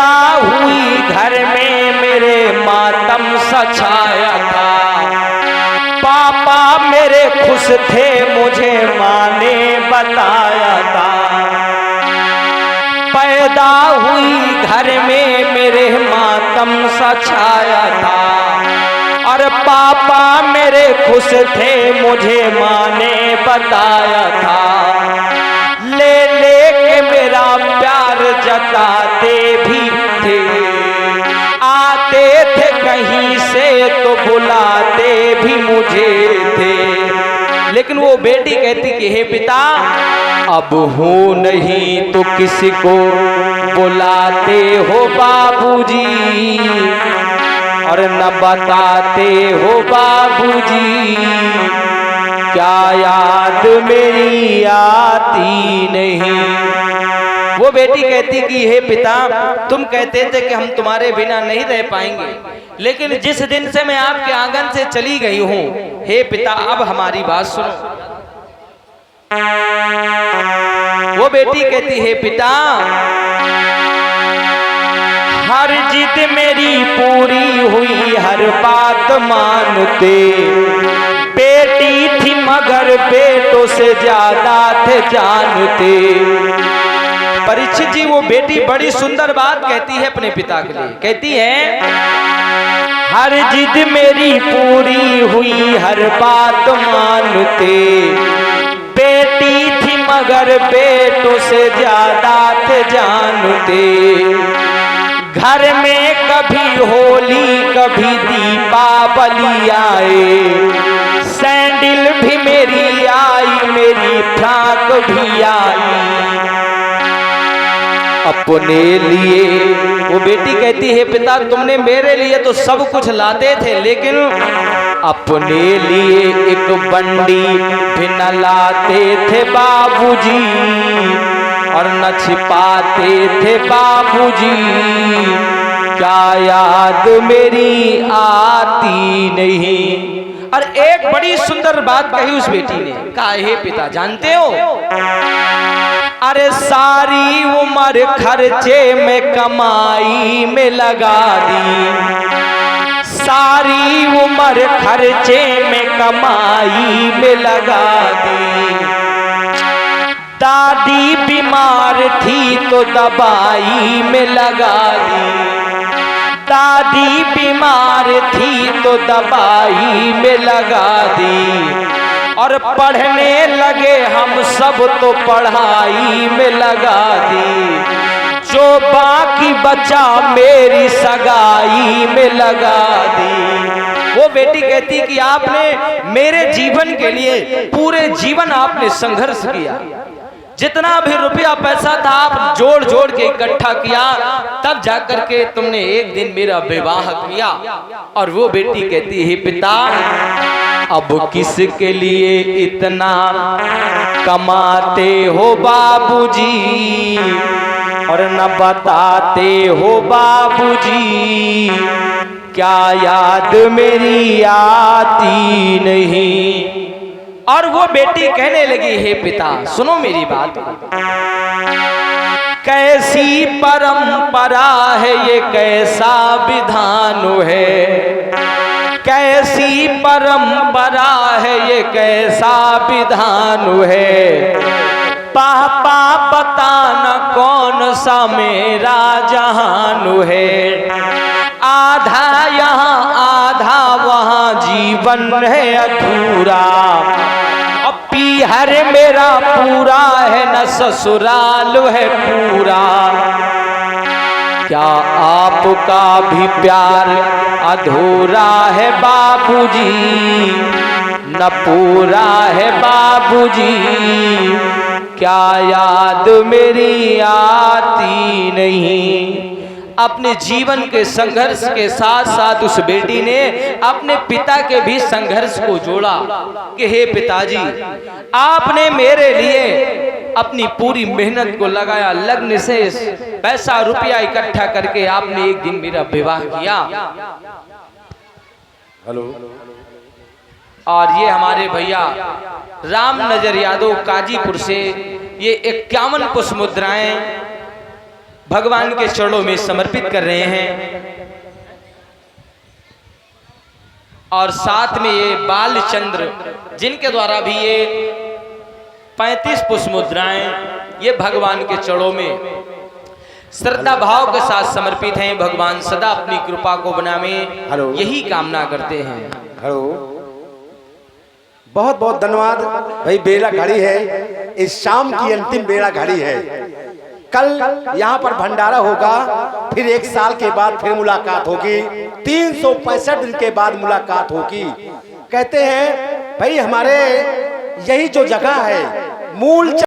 पैदा हुई घर में मेरे मातम सा छाया था। पापा मेरे खुश थे मुझे माँ ने बताया था। पैदा हुई घर में मेरे मातम सा छाया था और पापा मेरे खुश थे मुझे माँ ने बताया था। ले ले के मेरा प्यार जताते भी थे, आते थे कहीं से तो बुलाते भी मुझे थे। लेकिन वो बेटी कहती कि हे पिता अब हूँ नहीं तो किसी को बुलाते हो बाबूजी और न बताते हो बाबूजी। क्या याद मेरी आती नहीं। वो बेटी कहती कि हे पिता तुम कहते थे कि हम तुम्हारे बिना नहीं रह पाएंगे, लेकिन जिस दिन से मैं आपके आंगन से चली गई हूँ, हे पिता अब हमारी बात सुनो। वो बेटी कहती हे पिता हर जिद मेरी पूरी हुई हर बात मानते। बेटी थी मगर बेटों से ज्यादा थे जानते। परीक्षित जी वो बेटी बड़ी सुंदर बात कहती है अपने पिता के लिए। कहती है हर जिद मेरी पूरी हुई हर बात मानते। बेटी थी मगर बेटों से ज्यादा थे जानते। घर में कभी होली कभी दीपावली आए। सैंडल भी मेरी आई मेरी फ्रॉक भी आई। अपने लिए वो बेटी कहती है पिता तुमने मेरे लिए तो सब कुछ लाते थे, लेकिन अपने लिए एक बंडी भी न लाते थे बाबूजी और न छिपाते थे बाबूजी। क्या याद मेरी आती नहीं। और एक बड़ी सुंदर बात कही उस बेटी ने। कहा हे पिता जानते हो अरे सारी उम्र खर्चे में कमाई में लगा दी। सारी उम्र खर्चे में कमाई में लगा दी। दादी बीमार थी तो दवाई में लगा दी। दादी बीमार थी तो दवाई में लगा दी। और पढ़ने लगे हम सब तो पढ़ाई में लगा दी। जो बाकी बचा मेरी सगाई में लगा दी। वो बेटी कहती कि आपने मेरे जीवन के लिए पूरे जीवन आपने संघर्ष किया। जितना भी रुपया पैसा था आप जोड़ जोड़ के इकट्ठा किया, तब जाकर के तुमने एक दिन मेरा विवाह किया। और वो बेटी कहती है पिता अब किसके लिए इतना कमाते हो बाबूजी और न बताते हो बाबूजी। क्या याद मेरी आती नहीं। और वो बेटी कहने लगी हे पिता सुनो मेरी बात। कैसी परंपरा है ये कैसा विधान है। कैसी परंपरा है ये कैसा विधान है। पापा बताना कौन सा मेरा जहान है। आधा यहाँ आधा वहाँ जीवन है अधूरा। अब पीहर मेरा पूरा है न ससुराल है पूरा। क्या आपका भी प्यार अधूरा है बाबूजी न पूरा है बाबूजी। क्या याद मेरी आती नहीं। अपने जीवन के संघर्ष के साथ साथ उस बेटी ने अपने पिता के भी संघर्ष को जोड़ा कि हे पिताजी आपने मेरे लिए अपनी पूरी मेहनत को लगाया, लग्न से पैसा रुपया इकट्ठा करके आपने एक दिन मेरा विवाह किया। हेलो। और ये हमारे भैया राम नजर यादव काजीपुर से ये 51 कुछ मुद्राएं भगवान के चरणों में समर्पित कर रहे हैं। और साथ में ये बालचंद्र जिनके द्वारा भी ये 35 पुष्प मुद्राएं ये भगवान के चरणों में श्रद्धा भाव के साथ समर्पित हैं। भगवान सदा अपनी कृपा को बनावे यही कामना करते हैं। हेलो, बहुत बहुत धन्यवाद भाई। बेला घड़ी है, इस शाम की अंतिम बेला घड़ी है। कल यहाँ पर भंडारा होगा, फिर 1 साल के बाद फिर मुलाकात होगी, 365 दिन के बाद मुलाकात होगी। कहते हैं भाई हमारे यही जो जगह है मूल